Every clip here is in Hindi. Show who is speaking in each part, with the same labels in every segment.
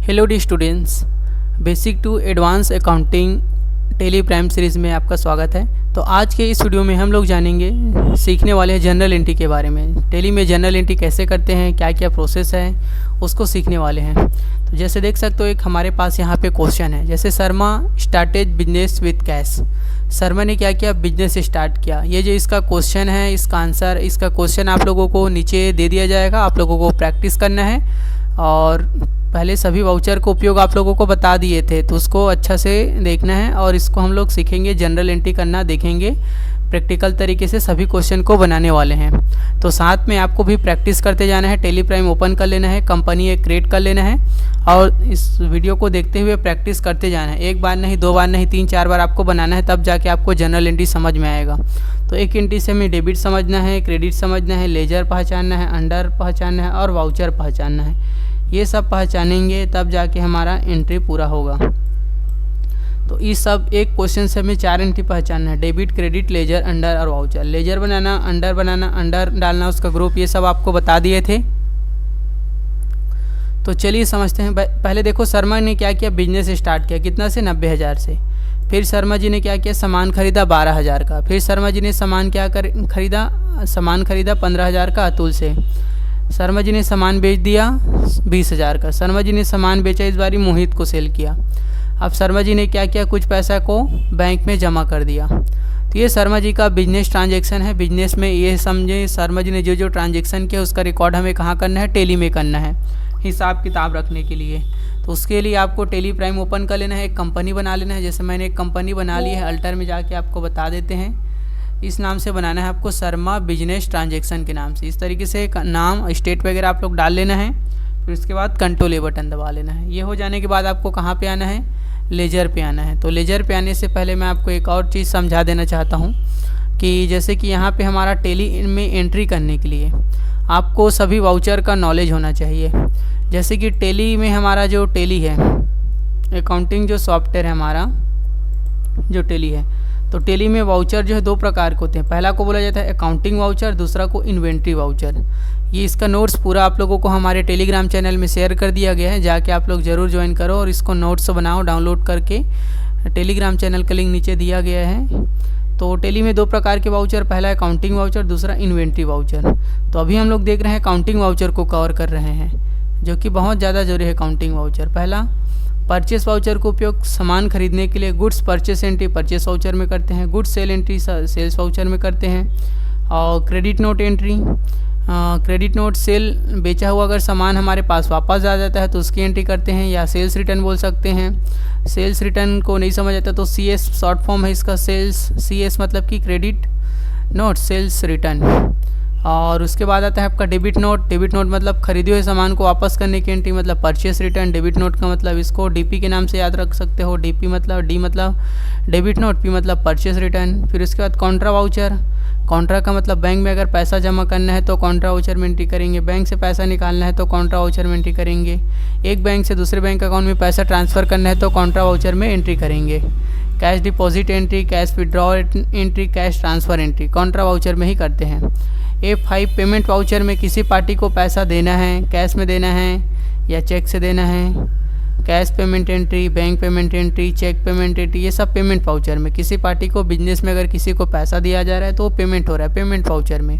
Speaker 1: Hello the students, basic to advance accounting Tally Prime series में आपका स्वागत है। तो आज के इस वीडियो में हम लोग जानेंगे, सीखने वाले हैं जनरल एंट्री के बारे में। टेली में जनरल एंट्री कैसे करते हैं, क्या क्या प्रोसेस है, उसको सीखने वाले हैं। तो जैसे देख सकते हो, एक हमारे पास यहाँ पे क्वेश्चन है, जैसे Sharma started business with cash. Sharma ने क्या किया, बिजनेस स्टार्ट किया। ये जो इसका क्वेश्चन है, इसका आंसर, इसका क्वेश्चन आप लोगों को नीचे दे दिया जाएगा। आप लोगों को प्रैक्टिस करना है और पहले सभी वाउचर को उपयोग आप लोगों को बता दिए थे, तो उसको अच्छा से देखना है और इसको हम लोग सीखेंगे, जनरल एंट्री करना देखेंगे। प्रैक्टिकल तरीके से सभी क्वेश्चन को बनाने वाले हैं। तो साथ में आपको भी प्रैक्टिस करते जाना है। टेली प्राइम ओपन कर लेना है, कंपनी एक क्रिएट कर लेना है और इस वीडियो को देखते हुए प्रैक्टिस करते जाना है। एक बार नहीं, दो बार नहीं, 3-4 बार आपको बनाना है, तब जाके आपको जनरल एंट्री समझ में आएगा। तो एक एंट्री से हमें डेबिट समझना है, क्रेडिट समझना है, लेजर पहचानना है, अंडर पहचानना है और वाउचर पहचानना है। ये सब पहचानेंगे तब जाके हमारा एंट्री पूरा होगा। तो इस सब एक क्वेश्चन से हमें 4 एंट्री पहचानना है, डेबिट, क्रेडिट, लेजर, अंडर और वाउचर। लेजर बनाना, अंडर डालना, उसका ग्रुप, ये सब आपको बता दिए थे। तो चलिए समझते हैं। पहले देखो, शर्मा ने क्या किया, बिजनेस स्टार्ट किया। कितना से? 90,000 से। फिर शर्मा जी ने क्या किया, सामान खरीदा 12,000 का। फिर शर्मा जी ने सामान क्या खरीदा, सामान खरीदा 15,000 का अतुल से। शर्मा जी ने सामान बेच दिया 20,000 का। शर्मा जी ने सामान बेचा, इस बारी मोहित को सेल किया। अब शर्मा जी ने क्या किया, कुछ पैसा को बैंक में जमा कर दिया। तो ये शर्मा जी का बिजनेस ट्रांजैक्शन है। बिजनेस में ये समझे, शर्मा जी ने जो जो ट्रांजैक्शन किया उसका रिकॉर्ड हमें कहाँ करना है, टेली में करना है, हिसाब किताब रखने के लिए। तो उसके लिए आपको टेली प्राइम ओपन कर लेना है, एक कंपनी बना लेना है। जैसे मैंने एक कंपनी बना ली है, अल्टर में जाके आपको बता देते हैं। इस नाम से बनाना है आपको, शर्मा बिजनेस ट्रांजैक्शन के नाम से। इस तरीके से नाम, स्टेट वगैरह आप लोग डाल लेना है। फिर उसके बाद कंट्रोल ए बटन दबा लेना है। ये हो जाने के बाद आपको कहाँ पे आना है, लेजर पे आना है। तो लेजर पे आने से पहले मैं आपको एक और चीज़ समझा देना चाहता हूँ कि जैसे कि यहाँ पे हमारा टेली में एंट्री करने के लिए आपको सभी वाउचर का नॉलेज होना चाहिए। जैसे कि टेली में हमारा जो टेली है, अकाउंटिंग जो सॉफ्टवेयर है हमारा, जो टेली है, तो टेली में वाउचर जो है 2 प्रकार के होते हैं। पहला को बोला जाता है अकाउंटिंग वाउचर, दूसरा को इन्वेंट्री वाउचर। ये इसका नोट्स पूरा आप लोगों को हमारे टेलीग्राम चैनल में शेयर कर दिया गया है, जाके आप लोग ज़रूर ज्वाइन करो और इसको नोट्स बनाओ डाउनलोड करके। टेलीग्राम चैनल का लिंक नीचे दिया गया है। तो टेली में 2 प्रकार के वाउचर, पहला अकाउंटिंग वाउचर, दूसरा इन्वेंट्री वाउचर। तो अभी हम लोग देख रहे हैं अकाउंटिंग वाउचर को कवर कर रहे हैं, जो कि बहुत ज़्यादा जरूरी है। अकाउंटिंग वाउचर, पहला परचेस वाउचर का उपयोग सामान खरीदने के लिए goods purchase entry purchase voucher में करते हैं, goods sale entry sales voucher में करते हैं। और credit note entry, credit note sale, बेचा हुआ अगर सामान हमारे पास वापस आ जाता है तो उसकी एंट्री करते हैं, या सेल्स रिटर्न बोल सकते हैं। सेल्स रिटर्न को नहीं समझ आता तो CS शॉर्ट फॉर्म है इसका, सेल्स, CS मतलब कि क्रेडिट नोट सेल्स रिटर्न। और उसके बाद आता है आपका डेबिट नोट। डेबिट नोट मतलब खरीदे हुए सामान को वापस करने की एंट्री, मतलब परचेस रिटर्न। डेबिट नोट का मतलब इसको DP के नाम से याद रख सकते हो। DP मतलब, D मतलब डेबिट नोट, P मतलब परचेस रिटर्न। फिर उसके बाद कॉन्ट्रा वाउचर। कॉन्ट्रा का मतलब बैंक में अगर पैसा जमा करना है तो कॉन्ट्रा वाउचर में एंट्री करेंगे, बैंक से पैसा निकालना है तो कॉन्ट्रा वाउचर में एंट्री करेंगे, एक बैंक से दूसरे बैंक अकाउंट में पैसा ट्रांसफ़र करना है तो कॉन्ट्रा वाउचर में एंट्री करेंगे। Cash deposit entry, cash withdraw entry, cash transfer entry Contra voucher में ही करते हैं। F5 पेमेंट वाउचर में किसी पार्टी को पैसा देना है, कैश में देना है या चेक से देना है। Cash payment entry, bank payment entry, cheque payment entry, ये सब पेमेंट वाउचर में। किसी पार्टी को बिजनेस में अगर किसी को पैसा दिया जा रहा है तो वो पेमेंट हो रहा है, पेमेंट वाउचर में।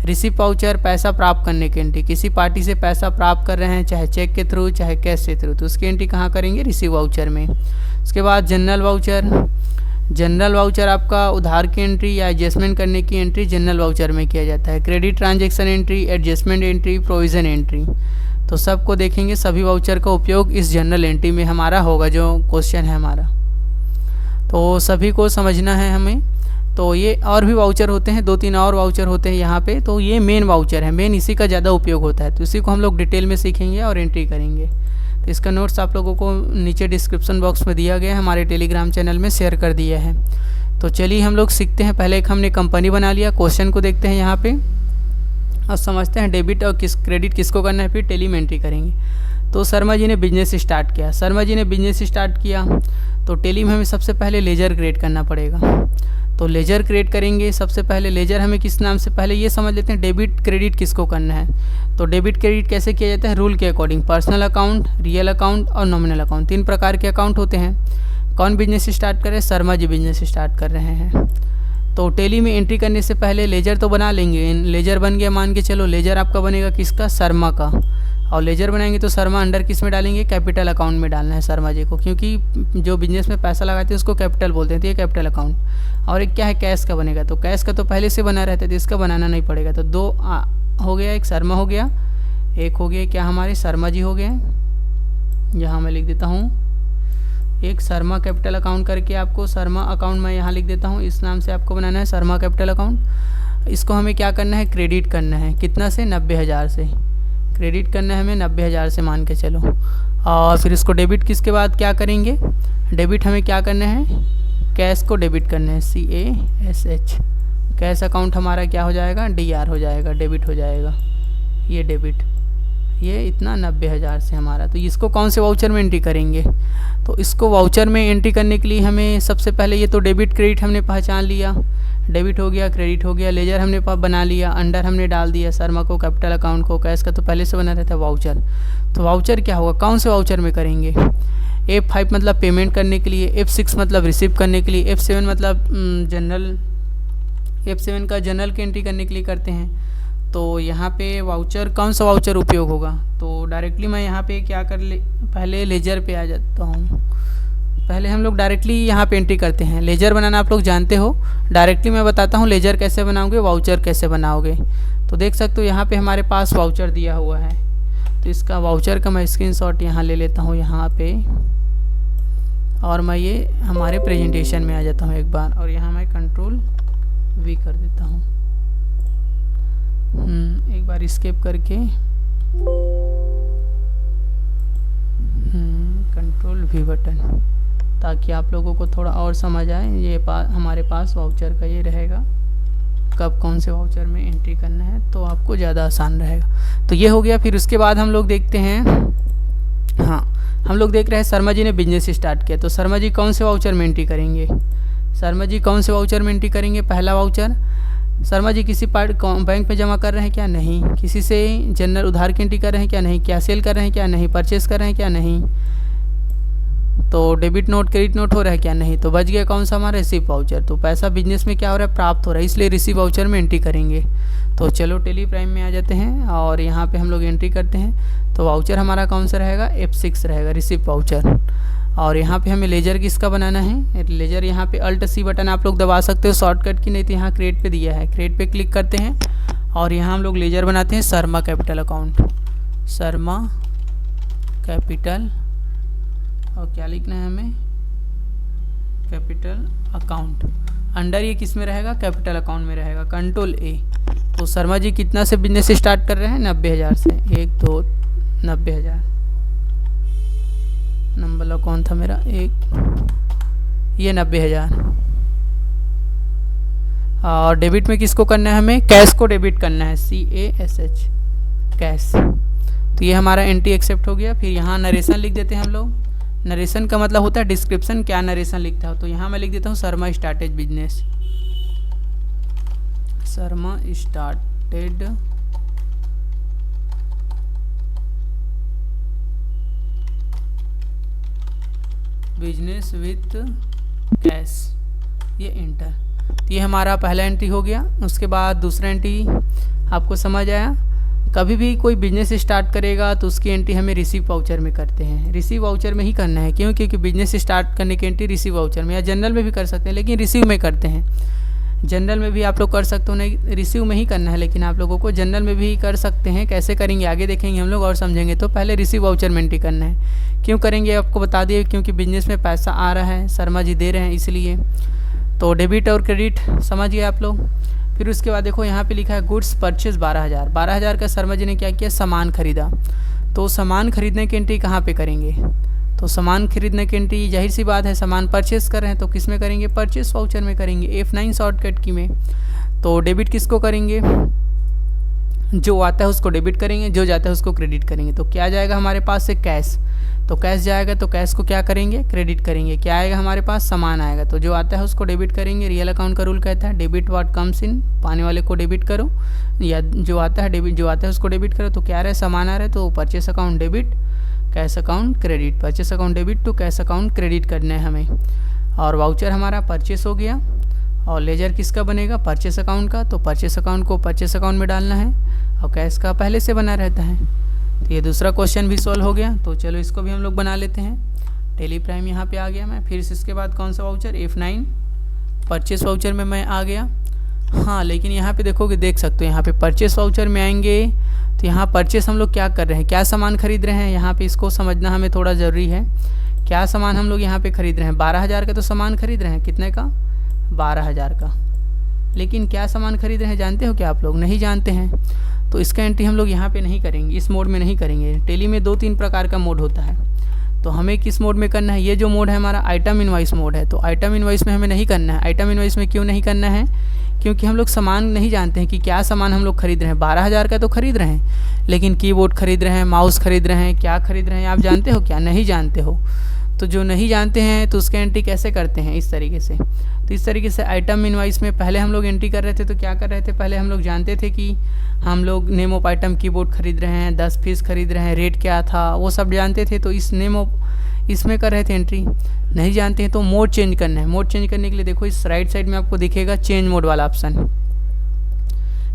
Speaker 1: रिसीप वाउचर, पैसा प्राप्त करने की एंट्री, किसी पार्टी से पैसा प्राप्त कर रहे हैं, चाहे चेक के थ्रू चाहे कैश के थ्रू, तो उसकी एंट्री कहाँ करेंगे, रिसीव वाउचर में। उसके बाद जनरल वाउचर। जनरल वाउचर आपका उधार की एंट्री या एडजस्टमेंट करने की एंट्री जनरल वाउचर में किया जाता है। Credit transaction entry, adjustment entry, provision entry, तो सबको देखेंगे। सभी वाउचर का उपयोग इस जनरल एंट्री में हमारा होगा, जो क्वेश्चन है हमारा, तो सभी को समझना है हमें। तो ये और भी वाउचर होते हैं, 2-3 और वाउचर होते हैं यहाँ पे। तो ये मेन वाउचर है, मेन इसी का ज़्यादा उपयोग होता है, तो इसी को हम लोग डिटेल में सीखेंगे और एंट्री करेंगे। तो इसका नोट्स आप लोगों को नीचे डिस्क्रिप्शन बॉक्स में दिया गया है, हमारे टेलीग्राम चैनल में शेयर कर दिया है। तो चलिए हम लोग सीखते हैं। पहले एक हमने कंपनी बना लिया, क्वेश्चन को देखते हैं यहाँ पे और समझते हैं डेबिट और क्रेडिट किसको करना है, फिर टेली में एंट्री करेंगे। तो शर्मा जी ने बिजनेस स्टार्ट किया। शर्मा जी ने बिजनेस स्टार्ट किया तो टेली में हमें सबसे पहले लेजर क्रिएट करना पड़ेगा। तो लेजर क्रिएट करेंगे। सबसे पहले लेजर हमें किस नाम से, पहले ये समझ लेते हैं डेबिट क्रेडिट किसको करना है। तो डेबिट क्रेडिट कैसे किया जाता है, रूल के according. Personal account, real account और नॉमिनल अकाउंट, 3 प्रकार के अकाउंट होते हैं। कौन बिजनेस स्टार्ट कर रहे हैं, शर्मा जी बिजनेस स्टार्ट कर रहे हैं। तो टैली में एंट्री करने से पहले लेजर तो बना लेंगे। लेजर बन गया, मान के चलो लेजर आपका बनेगा किसका, शर्मा का। और लेजर बनाएंगे तो शर्मा अंडर किस में डालेंगे, कैपिटल अकाउंट में डालना है शर्मा जी को, क्योंकि जो बिजनेस में पैसा लगाते हैं उसको कैपिटल बोलते हैं। तो ये कैपिटल अकाउंट। और एक क्या है, कैश का बनेगा। तो कैश का तो पहले से बना रहता है, तो इसका बनाना नहीं पड़ेगा। तो 2 हो गया, एक शर्मा हो गया, एक हो गया क्या हमारे शर्मा जी हो गए। यहाँ मैं लिख देता हूँ एक शर्मा कैपिटल अकाउंट करके, आपको शर्मा अकाउंट मैं यहाँ लिख देता हूँ। इस नाम से आपको बनाना है शर्मा कैपिटल अकाउंट। इसको हमें क्या करना है, क्रेडिट करना है। कितना से, 90,000 से क्रेडिट करना है हमें, 90,000 से मान के चलो। और फिर इसको डेबिट किसके बाद क्या करेंगे, डेबिट हमें क्या करना है, कैश को डेबिट करना है, CASH। कैश अकाउंट हमारा क्या हो जाएगा, DR हो जाएगा, डेबिट हो जाएगा। ये डेबिट, ये इतना 90,000 से हमारा। तो इसको कौन से वाउचर में एंट्री करेंगे, तो इसको वाउचर में एंट्री करने के लिए हमें सबसे पहले ये तो डेबिट क्रेडिट हमने पहचान लिया, डेबिट हो गया, क्रेडिट हो गया, लेजर हमने बना लिया, अंडर हमने डाल दिया शर्मा को, कैपिटल अकाउंट को, कैश का तो पहले से बना रहता है वाउचर। तो वाउचर क्या होगा, कौन से वाउचर में करेंगे, F5 मतलब पेमेंट करने के लिए, F6 मतलब रिसीव करने के लिए, F7 मतलब जनरल, F7 का जनरल की एंट्री करने के लिए करते हैं। तो यहाँ पे वाउचर, कौन सा वाउचर उपयोग होगा, तो डायरेक्टली मैं यहाँ पे क्या कर ले, पहले लेजर पे आ जाता हूँ। पहले हम लोग डायरेक्टली यहाँ पे एंट्री करते हैं। लेजर बनाना आप लोग जानते हो, डायरेक्टली मैं बताता हूँ लेजर कैसे बनाओगे, वाउचर कैसे बनाओगे। तो देख सकते हो यहाँ पे हमारे पास वाउचर दिया हुआ है। तो इसका वाउचर का मैं स्क्रीनशॉट यहाँ ले लेता हूँ यहाँ पे, और मैं ये हमारे प्रेजेंटेशन में आ जाता हूँ एक बार, और यहाँ मैं Ctrl+V कर देता हूँ। एक बार स्केप करके Ctrl+V बटन, ताकि आप लोगों को थोड़ा और समझ आए। ये हमारे पास वाउचर का ये रहेगा, कब कौन से वाउचर में एंट्री करना है, तो आपको ज़्यादा आसान रहेगा। तो ये हो गया। फिर उसके बाद हम लोग देखते हैं, हाँ हम लोग देख रहे हैं शर्मा जी ने बिजनेस स्टार्ट किया। तो शर्मा जी कौन से वाउचर में एंट्री करेंगे, शर्मा जी कौन से वाउचर में एंट्री करेंगे, पहला वाउचर शर्मा जी किसी बैंक पे जमा कर रहे हैं क्या, नहीं। किसी से जनरल उधार की एंट्री कर रहे हैं क्या, नहीं। क्या सेल कर रहे हैं क्या, नहीं। परचेस कर रहे हैं क्या, नहीं। तो डेबिट नोट क्रेडिट नोट हो रहा है क्या, नहीं। तो बच गया कौन सा हमारा, रिसीव वाउचर। तो पैसा बिजनेस में क्या हो रहा है, प्राप्त हो रहा है, इसलिए रिसीव वाउचर में एंट्री करेंगे। तो चलो टेली प्राइम में आ जाते हैं, और यहाँ पे हम लोग एंट्री करते हैं। तो वाउचर हमारा कौन सा रहेगा, F6 रहेगा, रिसीव वाउचर। और यहाँ पे हमें लेजर किसका बनाना है, लेजर यहाँ पे Alt+C बटन आप लोग दबा सकते हो शॉर्टकट की, नहीं तो यहाँ क्रिएट पे दिया है, क्रिएट पे क्लिक करते हैं, और यहाँ हम लोग लेजर बनाते हैं Sharma capital account, Sharma capital, और क्या लिखना है हमें, कैपिटल अकाउंट। अंडर ये किस में रहेगा, कैपिटल अकाउंट में रहेगा, Ctrl+A। तो शर्मा जी कितना से बिजनेस स्टार्ट कर रहे हैं, 90,000 से, 1 2 90,000। नंबर कौन था मेरा, एक, ये 90,000। और डेबिट में किसको करना है, हमें कैश को डेबिट करना है, CASH, कैश। तो ये हमारा एंट्री एक्सेप्ट हो गया। फिर यहाँ नरेशन लिख देते हैं हम लोग। नरेशन का मतलब होता है डिस्क्रिप्शन, क्या नरेशन लिखता हो। तो यहाँ मैं लिख देता हूँ Sharma started business, Sharma started business with cash, ये इंटर। तो ये हमारा पहला एंट्री हो गया। उसके बाद दूसरा एंट्री आपको समझ आया। कभी भी कोई बिजनेस स्टार्ट करेगा तो उसकी एंट्री हमें रिसीव वाउचर में करते हैं, रिसीव वाउचर में ही करना है। क्यों, क्योंकि बिजनेस स्टार्ट करने की एंट्री रिसीव वाउचर में, या जनरल में भी कर सकते हैं लेकिन रिसीव में करते हैं। जनरल में भी आप लोग कर सकते हो, नहीं रिसीव में ही करना है, लेकिन आप लोगों को जनरल में भी कर सकते हैं। कैसे करेंगे आगे देखेंगे हम लोग और समझेंगे। तो पहले रिसीव वाउचर में एंट्री करना है। क्यों करेंगे आपको बता दिए, क्योंकि बिजनेस में पैसा आ रहा है, शर्मा जी दे रहे हैं इसलिए। तो डेबिट और क्रेडिट समझ गए आप लोग। फिर उसके बाद देखो यहाँ पे लिखा है गुड्स परचेज 12,000। 12,000 का शर्मा जी ने क्या किया, सामान खरीदा। तो सामान खरीदने की एंट्री कहाँ पे करेंगे, तो सामान खरीदने की एंट्री जाहिर सी बात है, सामान परचेस कर रहे हैं तो किस में करेंगे, परचेस वाउचर में करेंगे, F9 शॉर्टकट की में। तो डेबिट किसको करेंगे, जो आता है उसको डेबिट करेंगे, जो जाता है उसको क्रेडिट करेंगे। तो क्या जाएगा हमारे पास से कैश। तो कैश जाएगा तो कैश को क्या करेंगे, क्रेडिट करेंगे। क्या आएगा हमारे पास, सामान आएगा, तो जो आता है उसको डेबिट करेंगे। रियल अकाउंट का रूल कहता है डेबिट व्हाट कम्स इन, पाने वाले को डेबिट करो, या जो आता है उसको डेबिट करो। तो क्या आ रहा है, सामान आ रहा है, तो purchase account debit, cash account credit, purchase account debit to cash account credit करना है हमें। और वाउचर हमारा परचेस हो गया, और लेजर किसका बनेगा, परचेस अकाउंट का, तो परचेस अकाउंट को परचेस अकाउंट में डालना है, और कैश का पहले से बना रहता है। तो ये दूसरा क्वेश्चन भी सॉल्व हो गया। तो चलो इसको भी हम लोग बना लेते हैं। टेली प्राइम यहाँ पे आ गया मैं। फिर इसके बाद कौन सा वाउचर, F9 परचेस वाउचर में मैं आ गया। हाँ, लेकिन यहाँ पे देखोगे, देख सकते हो यहाँ पे परचेस वाउचर में आएंगे तो यहाँ परचेस हम लोग क्या कर रहे हैं, क्या सामान खरीद रहे हैं, यहाँ पे इसको समझना हमें थोड़ा ज़रूरी है। क्या सामान हम लोग यहाँ पे खरीद रहे हैं, 12,000 का तो सामान खरीद रहे हैं, कितने का, 12,000 का। लेकिन क्या सामान खरीद रहे हैं जानते हो क्या आप लोग, नहीं जानते हैं। तो इसका एंट्री हम लोग यहाँ पे नहीं करेंगे, इस मोड में नहीं करेंगे। टेली में 2-3 प्रकार का मोड होता है, तो हमें किस मोड में करना है, ये जो मोड है हमारा आइटम इनवॉइस मोड है। तो आइटम इनवॉइस में हमें नहीं करना है। आइटम इनवॉइस में क्यों नहीं करना है, क्योंकि हम लोग सामान नहीं जानते हैं कि क्या सामान हम लोग खरीद रहे हैं। 12,000 का तो खरीद रहे हैं, लेकिन कीबोर्ड खरीद रहे हैं, माउस खरीद रहे हैं, क्या खरीद रहे हैं आप जानते हो क्या, नहीं जानते हो। तो जो नहीं जानते हैं तो उसका एंट्री कैसे करते हैं, इस तरीके से। तो इस तरीके से आइटम इनवॉइस में पहले हम लोग एंट्री कर रहे थे, तो क्या कर रहे थे, पहले हम लोग जानते थे कि हम लोग नेम ऑफ आइटम कीबोर्ड खरीद रहे हैं, 10 पीस खरीद रहे हैं, रेट क्या था वो सब जानते थे, तो इस नेम ऑफ इसमें कर रहे थे एंट्री। नहीं जानते हैं तो मोड चेंज करना है। मोड चेंज करने के लिए देखो इस राइट साइड में आपको दिखेगा चेंज मोड वाला ऑप्शन।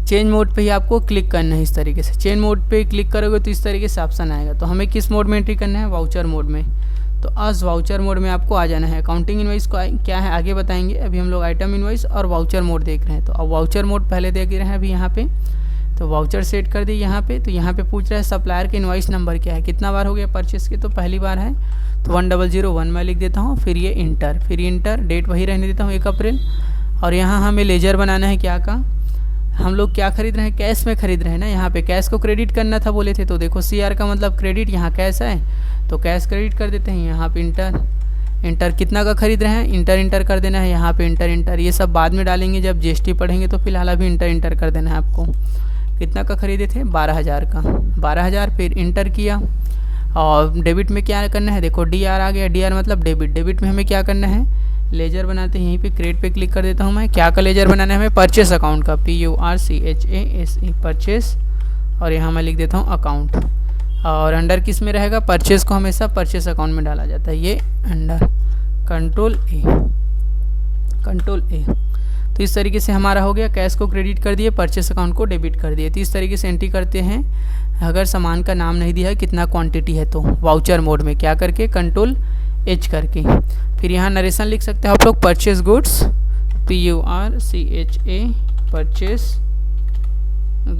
Speaker 1: चेंज मोड पे ही आपको क्लिक करना है इस तरीके से। चेंज मोड पे क्लिक करोगे तो इस तरीके से ऑप्शन आएगा। तो हमें किस मोड में एंट्री करना है, वाउचर मोड में। तो अस वाउचर मोड में आपको आ जाना है। अकाउंटिंग इनवॉइस को क्या है आगे बताएंगे, अभी हम लोग आइटम इनवॉइस और वाउचर मोड देख रहे हैं। तो अब वाउचर मोड पहले देख रहे हैं अभी यहाँ पे। तो वाउचर सेट कर दिए यहाँ पे। तो यहाँ पे पूछ रहा है सप्लायर के इनवॉइस नंबर क्या है, कितना बार हो गया परचेस के, तो पहली बार है, तो 1001 मैं लिख देता हूँ। फिर ये इंटर, फिर इंटर, डेट वही रहने देता हूँ 1 अप्रैल। और यहाँ हमें लेजर बनाना है क्या का, हम लोग क्या खरीद रहे हैं, कैश में खरीद रहे हैं ना। यहाँ पे कैश को क्रेडिट करना था बोले थे, तो देखो CR का मतलब क्रेडिट, यहाँ कैश है तो कैश क्रेडिट कर देते हैं। यहाँ पे इंटर कितना का खरीद रहे हैं, इंटर कर देना है यहाँ पे। इंटर ये सब बाद में डालेंगे जब GST पढ़ेंगे, तो फिलहाल अभी इंटर कर देना है आपको। कितना का खरीदे थे, 12,000 का, 12,000। फिर इंटर किया। और डेबिट में क्या करना है, देखो DR आ गया। DR मतलब डेबिट में हमें क्या करना है, लेजर बनाते हैं। यहीं पे क्रिएट पे क्लिक कर देता हूँ मैं। क्या का लेजर बनाना है हमें, परचेस अकाउंट का, PURCHASE परचेस। और यहाँ मैं लिख देता हूँ अकाउंट। और अंडर किस में रहेगा, परचेस को हमेशा परचेस अकाउंट में डाला जाता है। ये अंडर कंट्रोल ए। तो इस तरीके से हमारा हो गया। कैश को क्रेडिट कर दिए, परचेस अकाउंट को डेबिट कर दिए। तो इस तरीके से एंट्री करते हैं अगर सामान का नाम नहीं दिया है, कितना क्वांटिटी है, तो वाउचर मोड में क्या करके, कंट्रोल H करके। फिर यहाँ नरेशन लिख सकते हैं आप लोग, purchase goods, PURCHA purchase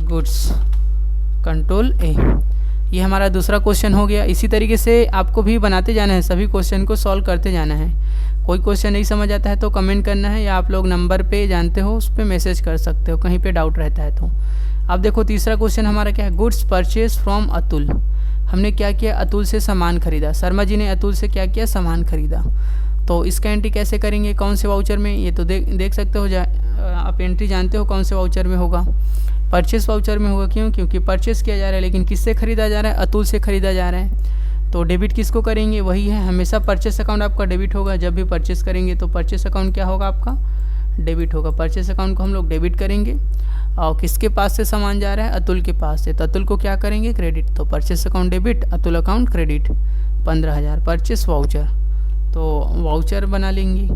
Speaker 1: goods, control A। ये हमारा दूसरा क्वेश्चन हो गया। इसी तरीके से आपको भी बनाते जाना है, सभी क्वेश्चन को सॉल्व करते जाना है। कोई क्वेश्चन नहीं समझ आता है तो कमेंट करना है, या आप लोग नंबर पे जानते हो उस पर मैसेज कर सकते हो, कहीं पे डाउट रहता है तो। अब देखो तीसरा क्वेश्चन हमारा क्या है, गुड्स परचेज फ्रॉम अतुल। हमने क्या किया, अतुल से सामान खरीदा। शर्मा जी ने अतुल से क्या किया, सामान खरीदा। तो इसका एंट्री कैसे करेंगे, कौन से वाउचर में, ये तो देख सकते हो, आप एंट्री जानते हो कौन से वाउचर में होगा, परचेस वाउचर में होगा। क्यों, क्योंकि परचेस किया जा रहा है, लेकिन किससे खरीदा जा रहा है, अतुल से खरीदा जा रहा है। तो डेबिट किसको करेंगे, वही है, हमेशा परचेस अकाउंट आपका डेबिट होगा। जब भी परचेस करेंगे तो परचेस अकाउंट क्या होगा आपका, डेबिट होगा। परचेस अकाउंट को हम लोग डेबिट करेंगे। और किसके पास से सामान जा रहा है, अतुल के पास से, तो अतुल को क्या करेंगे, क्रेडिट। तो purchase account debit, Atul account credit, 15,000 purchase voucher. तो वाउचर बना लेंगे।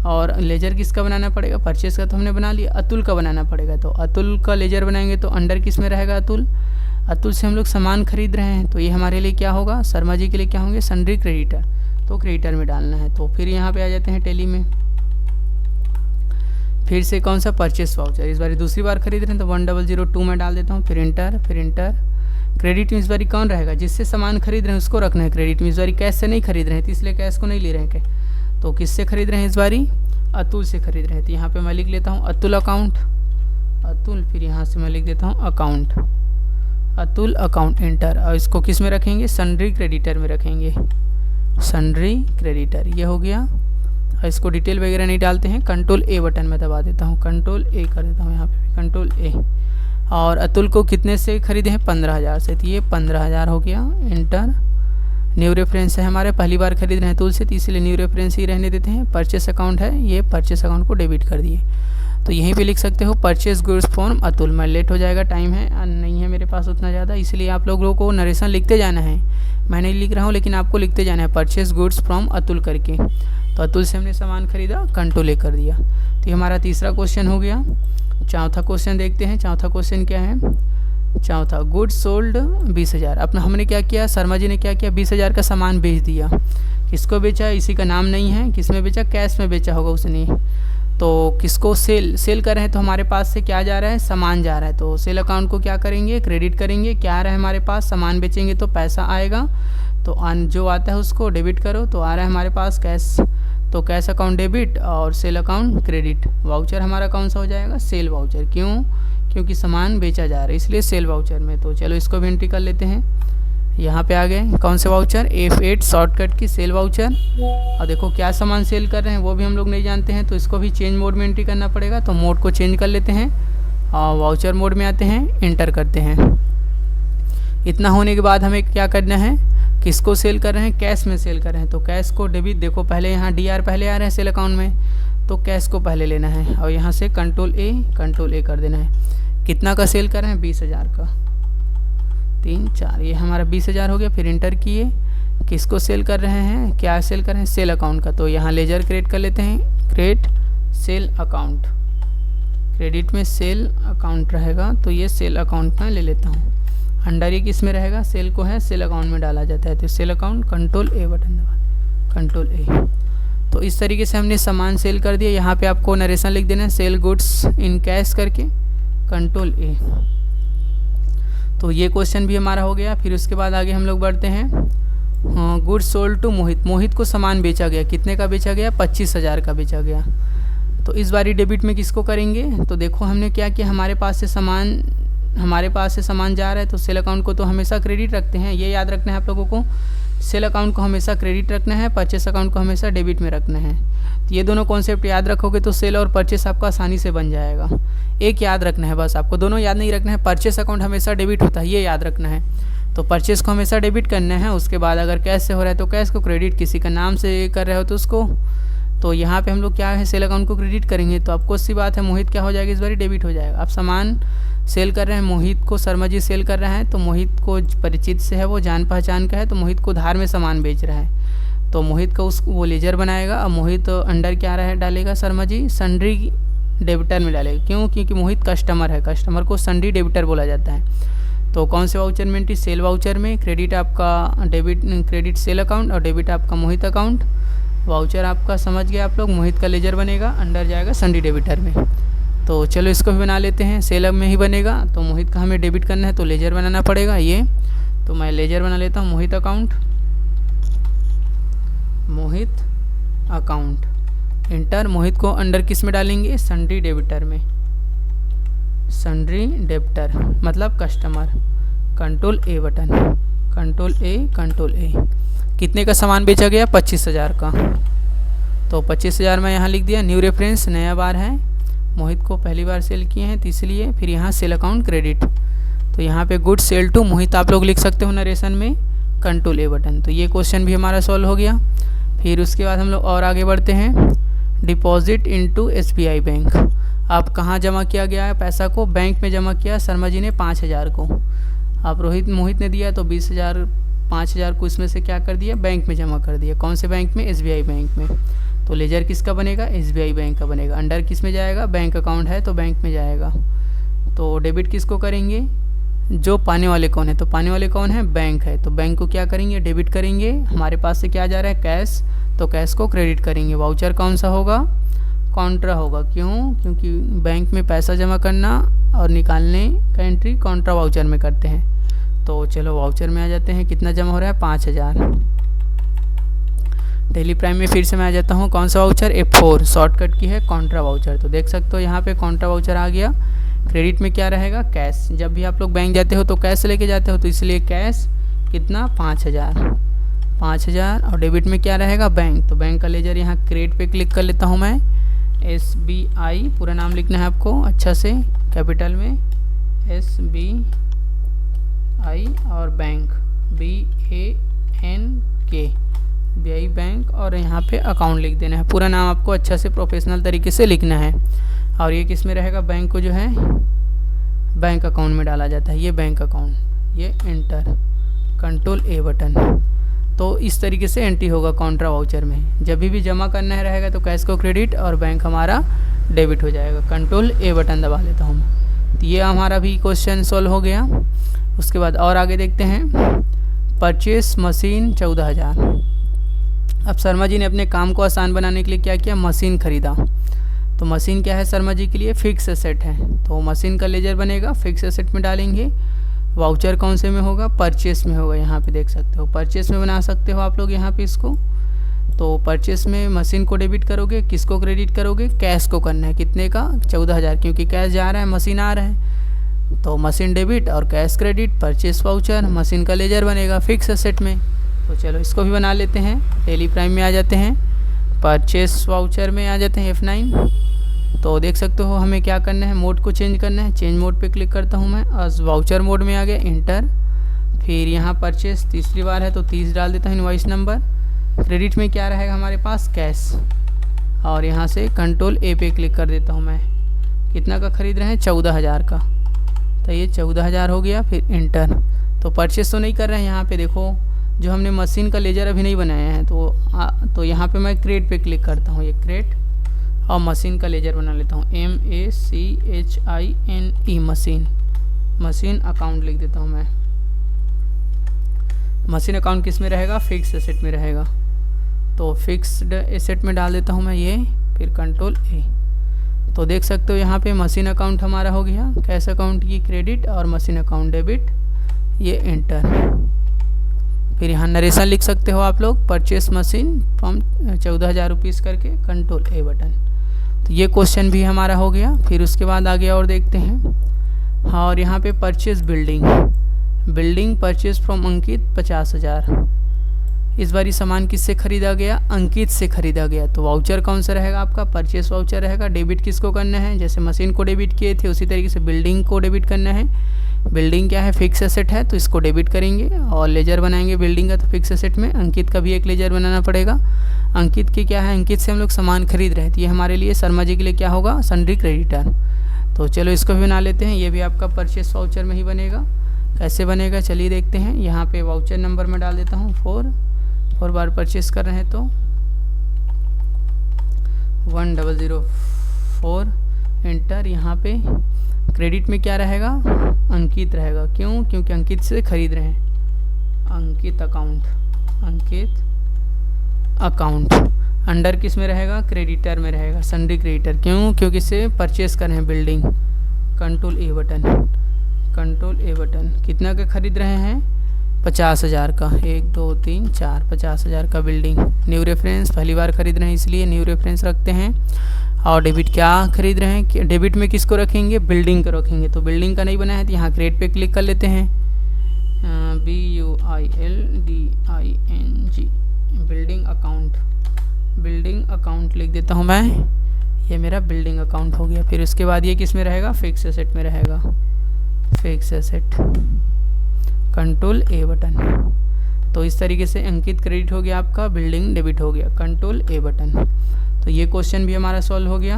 Speaker 1: और लेजर किसका बनाना पड़ेगा, परचेस का तो हमने बना लिया, अतुल का बनाना पड़ेगा। तो अतुल का लेजर बनाएंगे तो अंडर किस में रहेगा, अतुल से हम लोग सामान खरीद रहे हैं, तो ये हमारे लिए क्या होगा, शर्मा जी के लिए क्या होंगे, सन्ड्री क्रेडिटर, तो क्रेडिटर में डालना है। तो फिर यहाँ पे आ जाते हैं टेली में। फिर से कौन सा, परचेस वाउचर। इस बार दूसरी बार खरीद रहे हैं तो 1002 में डाल देता हूँ। फिर इंटर, क्रेडिट में इस बार कौन रहेगा, जिससे सामान खरीद रहे हैं उसको रखना है क्रेडिट में। इस बार कैश से नहीं खरीद रहे हैं, तो इसलिए कैश को नहीं ले रहे हैं। तो किससे खरीद रहे हैं इस बारी, अतुल से खरीद रहे हैं। तो यहाँ पे मैं लिख लेता हूँ अतुल अकाउंट, अतुल। फिर यहाँ से मैं लिख देता हूँ अकाउंट, अतुल अकाउंट, इंटर। और इसको किस में रखेंगे, सन्ड्री क्रेडिटर में रखेंगे, सन्ड्री क्रेडिटर। ये हो गया। और इसको डिटेल वगैरह नहीं डालते हैं, कंट्रोल A बटन में दबा देता हूँ, कंट्रोल A कर देता हूँ यहाँ पे भी, कंट्रोल A। और अतुल को कितने से खरीदे हैं, 15,000 से, तो ये 15,000 हो गया, इंटर। न्यू रेफरेंस है हमारे, पहली बार खरीद रहे हैं टूल से, तो इसलिए न्यू रेफरेंस ही रहने देते हैं। परचेस अकाउंट है, ये परचेस अकाउंट को डेबिट कर दिए। तो यहीं पे लिख सकते हो परचेस गुड्स फ्रॉम अतुल। मैं लेट हो जाएगा, टाइम है नहीं है मेरे पास उतना ज़्यादा, इसलिए आप लोगों को नरेशन लिखते जाना है। मैं नहीं लिख रहा हूँ, लेकिन आपको लिखते जाना है परचेस गुड्स फ्रॉम अतुल करके। तो अतुल से हमने सामान खरीदा, कंट्रोल ए कर दिया। तो ये हमारा तीसरा क्वेश्चन हो गया। चौथा क्वेश्चन देखते हैं। चौथा क्वेश्चन क्या है? चौथा, गुड्स सोल्ड 20,000। अपना हमने क्या किया, शर्मा जी ने क्या किया, 20,000 का सामान बेच दिया। किसको बेचा, इसी का नाम नहीं है, किस में बेचा, कैश में बेचा होगा उसने। तो किसको सेल कर रहे हैं, तो हमारे पास से क्या जा रहा है, सामान जा रहा है। तो सेल अकाउंट को क्या करेंगे, क्रेडिट करेंगे। क्या आ रहा है हमारे पास, सामान बेचेंगे तो पैसा आएगा, तो जो आता है उसको डेबिट करो। तो आ रहा है हमारे पास कैश, तो कैश अकाउंट डेबिट और सेल अकाउंट क्रेडिट। वाउचर हमारा कौन सा हो जाएगा, सेल वाउचर। क्यों, क्योंकि सामान बेचा जा रहा है, इसलिए सेल वाउचर में। तो चलो इसको भी एंट्री कर लेते हैं। यहाँ पे आ गए कौन से वाउचर, F8 शॉर्टकट की सेल वाउचर। और देखो क्या सामान सेल कर रहे हैं वो भी हम लोग नहीं जानते हैं, तो इसको भी चेंज मोड में एंट्री करना पड़ेगा। तो मोड को चेंज कर लेते हैं और वाउचर मोड में आते हैं, एंटर करते हैं। इतना होने के बाद हमें क्या करना है, किसको सेल कर रहे हैं, कैश में सेल कर रहे हैं। तो कैश को डेबिट, देखो पहले यहाँ DR पहले आ रहे हैं सेल अकाउंट में, तो कैश को पहले लेना है और यहाँ से कंट्रोल ए कर देना है। कितना का सेल कर रहे हैं, 20,000 का। 3 4 ये हमारा 20,000 हो गया। फिर इंटर किए, किसको सेल कर रहे हैं, क्या सेल कर रहे हैं, सेल अकाउंट का। तो यहाँ लेजर क्रिएट कर लेते हैं, क्रिएट सेल अकाउंट। क्रेडिट में सेल अकाउंट रहेगा, तो ये सेल अकाउंट में ले लेता हूँ। अंडर ही किस में रहेगा, सेल को है, सेल अकाउंट में डाला जाता है। तो सेल अकाउंट, कंट्रोल ए बटन दबा, कंट्रोल ए। तो इस तरीके से हमने सामान सेल कर दिया। यहाँ पे आपको नरेशन लिख देना है, सेल गुड्स इन कैश करके, कंट्रोल ए। तो ये क्वेश्चन भी हमारा हो गया। फिर उसके बाद आगे हम लोग बढ़ते हैं। गुड्स सोल्ड टू मोहित। मोहित को सामान बेचा गया, कितने का बेचा गया, 25,000 का बेचा गया। तो इस बारी डेबिट में किसको करेंगे, तो देखो हमने क्या किया, हमारे पास से सामान जा रहा है, तो सेल अकाउंट को तो हमेशा क्रेडिट रखते हैं, ये याद रखना है आप लोगों को। सेल अकाउंट को हमेशा क्रेडिट रखना है, परचेस अकाउंट को हमेशा डेबिट में रखना है। तो ये दोनों कॉन्सेप्ट याद रखोगे तो सेल और परचेस आपका आसानी से बन जाएगा। एक याद रखना है बस, आपको दोनों याद नहीं रखना है। परचेस अकाउंट हमेशा डेबिट होता है, ये याद रखना है। तो परचेस को हमेशा डेबिट करना है। उसके बाद अगर कैश से हो रहा है तो कैश को क्रेडिट, किसी का नाम से कर रहे हो तो उसको। तो यहाँ पे हम लोग क्या है, सेल अकाउंट को क्रेडिट करेंगे। तो आपको सी बात है, मोहित क्या हो जाएगा, इस बार डेबिट हो जाएगा। आप सामान सेल कर रहे हैं, मोहित को शर्मा जी सेल कर रहा है, तो मोहित को परिचित से है, वो जान पहचान का है, तो मोहित को उधार में सामान बेच रहा है। तो मोहित का वो लेजर बनाएगा और मोहित अंडर क्या रहा है डालेगा, शर्मा जी सन्ड्री डेबिटर में डालेगा। क्यों, क्योंकि मोहित कस्टमर है, कस्टमर को सन्ड्री डेबिटर बोला जाता है। तो कौन से वाउचर में एंट्री, सेल वाउचर में। क्रेडिट आपका डेबिट, क्रेडिट सेल अकाउंट और डेबिट आपका मोहित अकाउंट। वाउचर आपका समझ गए आप लोग, मोहित का लेजर बनेगा, अंडर जाएगा सन्ड्री डेबिटर में। तो चलो इसको भी बना लेते हैं, सेल में ही बनेगा। तो मोहित का हमें डेबिट करना है तो लेजर बनाना पड़ेगा ये। तो मैं लेजर बना लेता हूँ, मोहित अकाउंट, मोहित अकाउंट, इंटर। मोहित को अंडर किस में डालेंगे, सन्ड्री डेबिटर में, सन्ड्री डेबिटर मतलब कस्टमर। कंट्रोल ए बटन, कंट्रोल ए, कंट्रोल ए। कितने का सामान बेचा गया, 25,000 का। तो 25,000 में यहाँ लिख दिया। न्यू रेफरेंस नया बार है, मोहित को पहली बार सेल किए हैं तो इसलिए। फिर यहाँ सेल अकाउंट क्रेडिट, तो यहाँ पे गुड सेल टू मोहित आप लोग लिख सकते हो नरेशन में, कंट्रोल ए बटन। तो ये क्वेश्चन भी हमारा सॉल्व हो गया। फिर उसके बाद हम लोग और आगे बढ़ते हैं। Deposit into SBI bank. अब कहाँ जमा किया गया है पैसा को, बैंक में जमा किया शर्मा जी ने 5,000 को। अब मोहित ने दिया तो 20,000, 5,000 को इसमें से क्या कर दिया, बैंक में जमा कर दिया। कौन से बैंक में, SBI बैंक में। तो लेजर किसका बनेगा, SBI बैंक का बनेगा। अंडर किस में जाएगा, बैंक अकाउंट है तो बैंक में जाएगा। तो डेबिट किसको करेंगे, जो पाने वाले कौन है, तो पाने वाले कौन है, बैंक है। तो बैंक को क्या करेंगे, डेबिट करेंगे। हमारे पास से क्या जा रहा है, कैश, तो कैश को क्रेडिट करेंगे। वाउचर कौन सा होगा, कॉन्ट्रा होगा। क्यों, क्योंकि बैंक में पैसा जमा करना और निकालने का एंट्री कॉन्ट्रा वाउचर में करते हैं। तो चलो वाउचर में आ जाते हैं। कितना जमा हो रहा है, 5,000। डेली प्राइम में फिर से मैं आ जाता हूँ। कौन सा वाउचर, F4 शॉर्टकट की है, कॉन्ट्रा वाउचर। तो देख सकते हो यहाँ पे कॉन्ट्रा वाउचर आ गया। क्रेडिट में क्या रहेगा, कैश। जब भी आप लोग बैंक जाते हो तो कैश लेके जाते हो, तो इसलिए कैश कितना, 5,000 और डेबिट में क्या रहेगा, बैंक। तो बैंक का लेजर यहाँ क्रेडिट पे क्लिक कर लेता हूँ मैं। SBI पूरा नाम लिखना है आपको अच्छा से, कैपिटल में SBI और बैंक BANK यहाँ पे अकाउंट लिख देना है। पूरा नाम आपको अच्छा से प्रोफेशनल तरीके से लिखना है। और ये किस में रहेगा, बैंक को जो है बैंक अकाउंट में डाला जाता है, ये बैंक अकाउंट, ये एंटर, कंट्रोल ए बटन। तो इस तरीके से एंट्री होगा कॉन्ट्रा वाउचर में। जब भी जमा करना है रहेगा तो कैश को क्रेडिट और बैंक हमारा डेबिट हो जाएगा। कंट्रोल ए बटन दबा लेता हूँ। तो ये हमारा भी क्वेश्चन सॉल्व हो गया। उसके बाद और आगे देखते हैं, परचेस मशीन 14,000। अब शर्मा जी ने अपने काम को आसान बनाने के लिए क्या किया, मशीन खरीदा। तो मशीन क्या है शर्मा जी के लिए, फिक्स एसेट है। तो मशीन का लेजर बनेगा, फिक्स एसेट में डालेंगे। वाउचर कौन से में होगा, परचेस में होगा। यहाँ पे देख सकते हो परचेस में बना सकते हो आप लोग यहाँ पे इसको। तो परचेस में मशीन को डेबिट करोगे, किसको क्रेडिट करोगे, कैश को करना है। कितने का, 14,000, क्योंकि कैश जा रहा है मशीन आ रहा है। तो मशीन डेबिट और cash credit, purchase voucher, machine का लेजर बनेगा फिक्स एसेट में। तो चलो इसको भी बना लेते हैं। डेली प्राइम में आ जाते हैं, परचेस वाउचर में आ जाते हैं F9। तो देख सकते हो हमें क्या करना है, मोड को चेंज करना है। चेंज मोड पे क्लिक करता हूँ मैं और वाउचर मोड में आ गया, इंटर। फिर यहाँ परचेस तीसरी बार है तो 30 डाल देता हूँ इनवॉइस नंबर। क्रेडिट में क्या रहेगा हमारे पास, कैश। और यहाँ से कंट्रोल ए पे क्लिक कर देता हूँ मैं। कितना का खरीद रहे हैं, 14,000 का। तो ये 14,000 हो गया। फिर इंटर। तो परचेस तो नहीं कर रहे हैं यहाँ पे, देखो जो हमने मशीन का लेजर अभी नहीं बनाया है। तो यहाँ पे मैं क्रिएट पे क्लिक करता हूँ, ये क्रिएट, और मशीन का लेजर बना लेता हूँ, MACHINE, मशीन। मशीन अकाउंट लिख देता हूँ मैं। मशीन अकाउंट किस में रहेगा, फिक्स एसेट में रहेगा। तो फिक्स्ड एसेट में डाल देता हूँ मैं ये, फिर कंट्रोल ए। तो देख सकते हो यहाँ पे मशीन अकाउंट हमारा हो गया, कैश अकाउंट की क्रेडिट और मशीन अकाउंट डेबिट, ये एंटर। फिर यहाँ नरेशन लिख सकते हो आप लोग, परचेस मशीन फ्रॉम 14,000 रुपीज़ करके, कंट्रोल ए बटन। तो ये क्वेश्चन भी हमारा हो गया। फिर उसके बाद आगे और देखते हैं। और यहाँ पे परचेस बिल्डिंग परचेस फ्रॉम अंकित 50,000। इस बार ये सामान किससे खरीदा गया, अंकित से खरीदा गया। तो वाउचर कौन सा रहेगा आपका, परचेस वाउचर रहेगा। डेबिट किसको करना है, जैसे मशीन को डेबिट किए थे उसी तरीके से बिल्डिंग को डेबिट करना है। बिल्डिंग क्या है, फिक्स एसेट है तो इसको डेबिट करेंगे। और लेजर बनाएंगे बिल्डिंग का, तो फिक्स एसेट में अंकित का भी एक लेजर बनाना पड़ेगा। अंकित की क्या है, अंकित से हम लोग सामान खरीद रहे हैं, तो ये हमारे लिए शर्मा जी के लिए क्या होगा, सन्ड्री क्रेडिटर। तो चलो इसको भी बना लेते हैं। ये भी आपका परचेस वाउचर में ही बनेगा। कैसे बनेगा चलिए देखते हैं। यहाँ पे वाउचर नंबर में डाल देता हूँ 4 बार परचेस कर रहे हैं तो 1004, एंटर। यहाँ पे क्रेडिट में क्या रहेगा, अंकित रहेगा। क्यों, क्योंकि अंकित से खरीद रहे हैं। अंकित अकाउंट अंडर किस में रहेगा, क्रेडिटर में रहेगा, सन्ड्री क्रेडिटर। क्यों, क्योंकि इसे परचेस कर रहे हैं बिल्डिंग। कंट्रोल ए बटन। कितना का खरीद रहे हैं, 50,000 का। 1 2 3 4, 50,000 का बिल्डिंग। न्यू रेफरेंस, पहली बार खरीद रहे हैं इसलिए न्यू रेफरेंस रखते हैं। और डेबिट क्या खरीद रहे हैं, डेबिट में किसको रखेंगे, बिल्डिंग को रखेंगे। तो बिल्डिंग का नहीं बना है तो यहाँ क्रेडिट पे क्लिक कर लेते हैं, BUILDING, बिल्डिंग अकाउंट लिख देता हूँ मैं। ये मेरा बिल्डिंग अकाउंट हो गया। फिर उसके बाद ये किस में रहेगा, फिक्स एसेट में रहेगा, फिक्स एसेट, कंट्रोल ए बटन। तो इस तरीके से अंकित क्रेडिट हो गया आपका, बिल्डिंग डेबिट हो गया, कंट्रोल ए बटन। तो ये क्वेश्चन भी हमारा सॉल्व हो गया।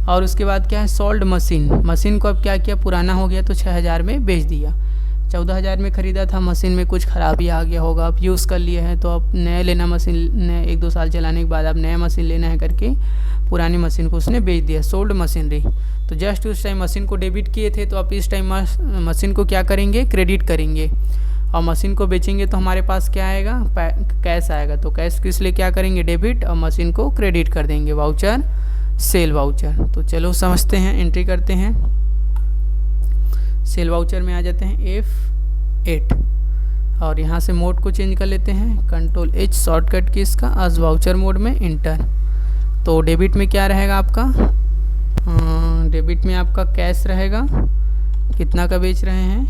Speaker 1: और उसके बाद क्या है, सोल्ड मशीन को अब क्या किया, पुराना हो गया तो 6,000 में बेच दिया। 14,000 में ख़रीदा था, मशीन में कुछ खराबी आ गया होगा, अब यूज़ कर लिए हैं तो अब नया लेना, मशीन ने 1-2 साल चलाने के बाद अब नया मशीन लेना है करके पुरानी मशीन को उसने बेच दिया, सोल्ड मशीनरी। तो जस्ट उस टाइम मशीन को डेबिट किए थे तो अब इस टाइम मशीन को क्या करेंगे, क्रेडिट करेंगे। और मशीन को बेचेंगे तो हमारे पास क्या आएगा, कैश आएगा। तो कैश किस लिए क्या करेंगे, डेबिट, और मशीन को क्रेडिट कर देंगे, वाउचर, सेल वाउचर। तो चलो समझते हैं, एंट्री करते हैं। सेल वाउचर में आ जाते हैं F8 और यहाँ से मोड को चेंज कर लेते हैं, कंट्रोल H शॉर्टकट की इसका, आज वाउचर मोड में इंटर। तो डेबिट में क्या रहेगा आपका, डेबिट में आपका कैश रहेगा। कितना का बेच रहे हैं,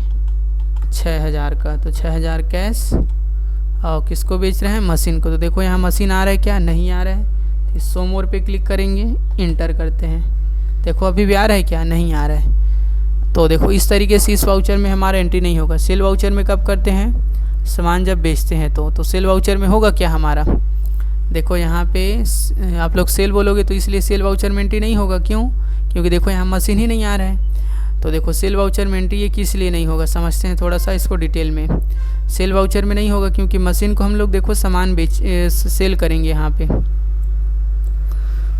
Speaker 1: 6,000 का। तो 6,000 कैश। और किसको बेच रहे हैं, मशीन को। तो देखो यहाँ मशीन आ रहा है क्या, नहीं आ रहा है। इस शो मोर पे क्लिक करेंगे, इंटर करते हैं। देखो अभी भी आ रहा है क्या, नहीं आ रहा है। तो देखो इस तरीके से इस वाउचर में हमारा एंट्री नहीं होगा। सेल वाउचर में कब करते हैं, सामान जब बेचते हैं तो सेल वाउचर में होगा क्या हमारा, देखो यहाँ पे आप लोग सेल बोलोगे तो इसलिए सेल वाउचर में एंट्री नहीं होगा। क्यों? क्योंकि देखो यहाँ मशीन ही नहीं आ रहा है। तो देखो सेल वाउचर में एंट्री ये किस लिए नहीं होगा, समझते हैं थोड़ा सा इसको डिटेल में। सेल वाउचर में नहीं होगा क्योंकि मशीन को हम लोग देखो सामान सेल करेंगे यहाँ पे,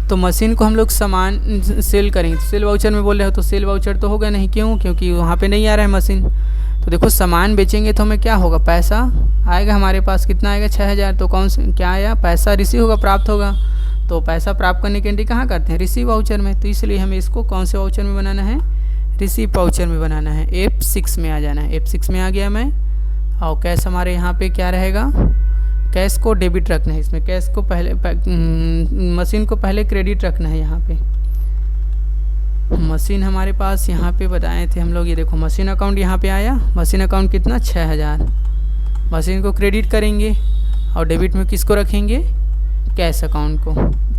Speaker 1: तो मशीन को हम लोग सामान सेल करेंगे। तो सेल वाउचर में बोल रहे हो तो सेल वाउचर तो होगा नहीं। क्यों? क्योंकि वहाँ पे नहीं आ रहा है मशीन। तो देखो सामान बेचेंगे तो हमें क्या होगा, पैसा आएगा हमारे पास। कितना आएगा? 6000। तो कौन से क्या आया? पैसा रिसीव होगा, प्राप्त होगा। तो पैसा प्राप्त करने की एंट्री कहाँ करते हैं? रिसीव वाउचर में। तो इसलिए हमें इसको कौन से वाउचर में बनाना है? रिसीव वाउचर में बनाना है। F6 में आ जाना है। F6 में आ गया मैं। और कैश हमारे यहाँ पे क्या रहेगा? कैश को डेबिट रखना है इसमें। कैश को पहले मशीन को पहले क्रेडिट रखना है यहाँ पे। मशीन हमारे पास यहाँ पे बताए थे हम लोग, ये देखो मशीन अकाउंट यहाँ पे आया। मशीन अकाउंट कितना? 6000। मशीन को क्रेडिट करेंगे और डेबिट में किसको रखेंगे? कैश अकाउंट को।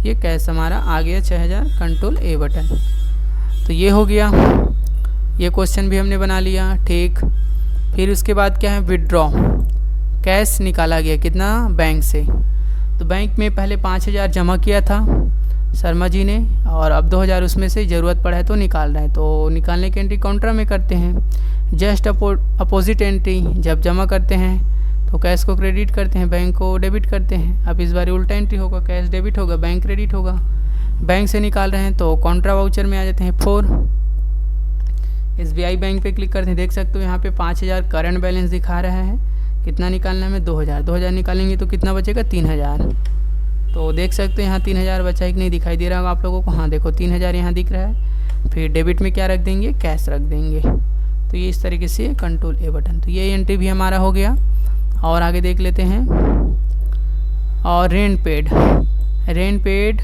Speaker 1: ये कैश हमारा आ गया 6000, कंट्रोल A बटन। तो ये हो गया, ये क्वेश्चन भी हमने बना लिया। ठीक, फिर उसके बाद क्या है? विड्रॉ। कैश निकाला गया कितना? बैंक से। तो बैंक में पहले 5000 जमा किया था शर्मा जी ने, और अब 2000 उसमें से ज़रूरत पड़ा है तो निकाल रहे हैं। तो निकालने की एंट्री काउंटर में करते हैं। जस्ट अपोजिट एंट्री, जब जमा करते हैं तो कैश को क्रेडिट करते हैं, बैंक को डेबिट करते हैं। अब इस बार उल्टा एंट्री होगा, कैश डेबिट होगा, बैंक क्रेडिट होगा। बैंक से निकाल रहे हैं तो कॉन्ट्रा वाउचर में आ जाते हैं। 4 SBI बैंक पे क्लिक करते हैं। देख सकते हो यहाँ पे 5000 करंट बैलेंस दिखा रहा है। कितना निकालना है? 2000। 2000 निकालेंगे तो कितना बचेगा? 3000। तो देख सकते हो यहाँ 3000 बचा है कि नहीं, दिखाई दे रहा होगा आप लोगों को। हाँ देखो 3000 यहाँ दिख रहा है। फिर डेबिट में क्या रख देंगे? कैश रख देंगे। तो ये इस तरीके से कंट्रोल A बटन। तो ये एंट्री भी हमारा हो गया। और आगे देख लेते हैं। और रेंट पेड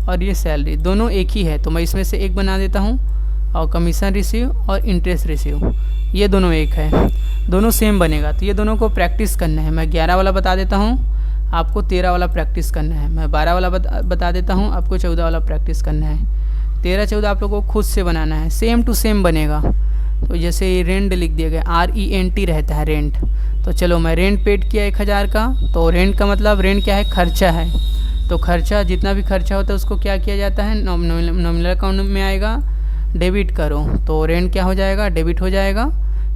Speaker 1: और ये सैलरी दोनों एक ही है, तो मैं इसमें से एक बना देता हूँ। और कमीशन रिसीव और इंटरेस्ट रिसीव ये दोनों एक है, दोनों सेम बनेगा। तो ये दोनों को प्रैक्टिस करना है। मैं 11 वाला बता देता हूँ, आपको 13 वाला प्रैक्टिस करना है। मैं 12 वाला बता देता हूँ, आपको 14 वाला प्रैक्टिस करना है। 13 14 आप लोगों को खुद से बनाना है, सेम टू सेम बनेगा। तो जैसे रेंट लिख दिया गया, RENT रहता है रेंट। तो चलो मैं रेंट पेड किया 1000 का। तो रेंट का मतलब रेंट क्या है? खर्चा है। तो खर्चा, जितना भी खर्चा होता है उसको क्या किया जाता है? नॉमिनल अकाउंट में आएगा, डेबिट करो। तो रेंट क्या हो जाएगा? डेबिट हो जाएगा।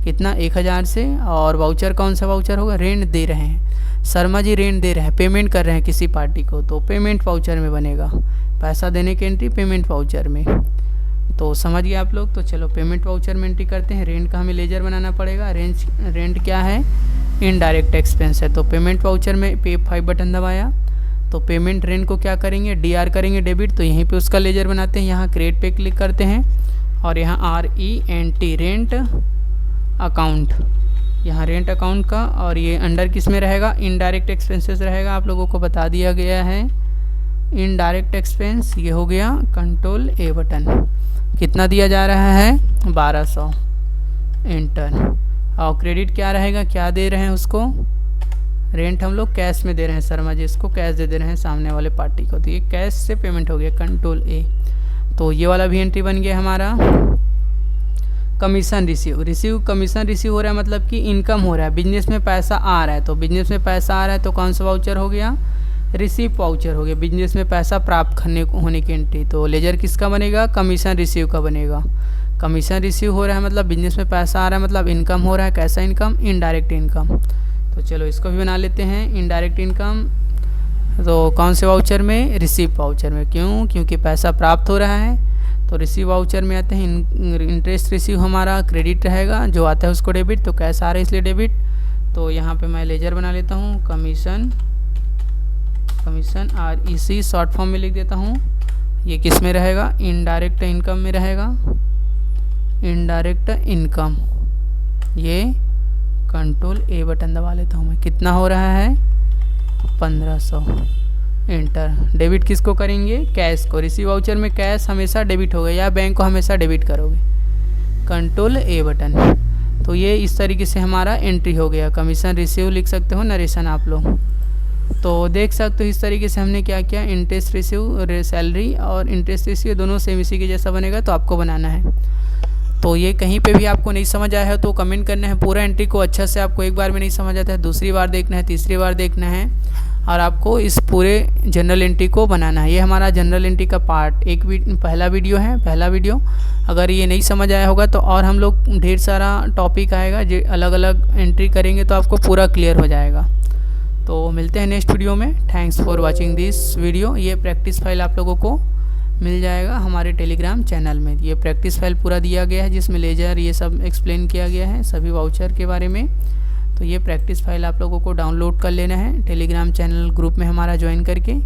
Speaker 1: कितना? 1000 से। और वाउचर कौन सा वाउचर होगा? रेंट दे रहे हैं, शर्मा जी रेंट दे रहे हैं, पेमेंट कर रहे हैं किसी पार्टी को, तो पेमेंट वाउचर में बनेगा। पैसा देने की एंट्री पेमेंट वाउचर में। तो समझ गए आप लोग। तो चलो पेमेंट वाउचर में एंट्री करते हैं। रेंट का हमें लेजर बनाना पड़ेगा। रेंट क्या है? इनडायरेक्ट एक्सपेंस है। तो पेमेंट वाउचर में P5 बटन दबाया तो पेमेंट रेंट को क्या करेंगे? DR करेंगे डेबिट। तो यहीं पे उसका लेजर बनाते हैं। यहाँ क्रिएट पे क्लिक करते हैं और यहाँ RENT रेंट अकाउंट, यहाँ रेंट अकाउंट का। और ये अंडर किस में रहेगा? इनडायरेक्ट एक्सपेंसेस रहेगा। आप लोगों को बता दिया गया है इनडायरेक्ट एक्सपेंस। ये हो गया कंट्रोल A बटन। कितना दिया जा रहा है? 1200। एंटर। और क्रेडिट क्या रहेगा? क्या दे रहे हैं उसको? रेंट हम लोग कैश में दे रहे हैं, शर्मा जी इसको कैश दे रहे हैं सामने वाले पार्टी को। तो ये कैश से पेमेंट हो गया, कंट्रोल A। तो ये वाला भी एंट्री बन गया हमारा। कमीशन रिसीव कमीशन रिसीव हो रहा है, मतलब कि इनकम हो रहा है, बिजनेस में पैसा आ रहा है। तो बिजनेस में पैसा आ रहा है तो कौन सा वाउचर हो गया? रिसीव वाउचर हो गया। बिजनेस में पैसा प्राप्त होने की एंट्री। तो लेजर किसका बनेगा? कमीशन रिसीव का बनेगा। कमीशन रिसीव हो रहा है मतलब बिजनेस में पैसा आ रहा है, मतलब इनकम हो रहा है। कैसा इनकम? Indirect income. तो चलो इसको भी बना लेते हैं। इनडायरेक्ट इनकम तो कौन से वाउचर में? रिसीव वाउचर में। क्यों? क्योंकि पैसा प्राप्त हो रहा है। तो रिसीव वाउचर में आते हैं। इंटरेस्ट रिसीव हमारा क्रेडिट रहेगा, जो आता है उसको डेबिट। तो कैश आ रहा है इसलिए डेबिट। तो यहाँ पे मैं लेजर बना लेता हूँ, कमीशन REC शॉर्ट फॉर्म में लिख देता हूँ। ये किस में रहेगा? इनडायरेक्ट इनकम में रहेगा। Indirect income. ये कंट्रोल A बटन दबा लेता हूँ मैं। कितना हो रहा है? 1500। एंटर। डेबिट किसको करेंगे? कैश को। रिसीव वाउचर में कैश हमेशा डेबिट होगा या बैंक को हमेशा डेबिट करोगे, कंट्रोल A बटन। तो ये इस तरीके से हमारा एंट्री हो गया। कमीशन रिसीव लिख सकते हो, नरेशन आप लोग। तो देख सकते हो इस तरीके से हमने क्या किया। इंटरेस्ट रिसीव, सैलरी और इंटरेस्ट रिसीव दोनों सेम इसी के जैसा बनेगा, तो आपको बनाना है। तो ये कहीं पे भी आपको नहीं समझ आया है तो कमेंट करना है। पूरा एंट्री को अच्छा से आपको एक बार में नहीं समझ आता है, दूसरी बार देखना है, तीसरी बार देखना है। और आपको इस पूरे जनरल एंट्री को बनाना है। ये हमारा जनरल एंट्री का पार्ट पहला वीडियो है। पहला वीडियो अगर ये नहीं समझ आया होगा तो और हम लोग ढेर सारा टॉपिक आएगा जो अलग अलग एंट्री करेंगे तो आपको पूरा क्लियर हो जाएगा। तो मिलते हैं नेक्स्ट वीडियो में। Thanks for watching this video. ये प्रैक्टिस फाइल आप लोगों को मिल जाएगा हमारे टेलीग्राम चैनल में। ये प्रैक्टिस फाइल पूरा दिया गया है जिसमें लेजर ये सब एक्सप्लेन किया गया है सभी वाउचर के बारे में। तो ये प्रैक्टिस फाइल आप लोगों को डाउनलोड कर लेना है टेलीग्राम चैनल ग्रुप में हमारा ज्वाइन करके,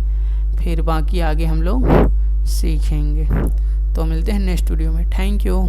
Speaker 1: फिर बाकी आगे हम लोग सीखेंगे। तो मिलते हैं नेक्स्ट वीडियो में। Thank you.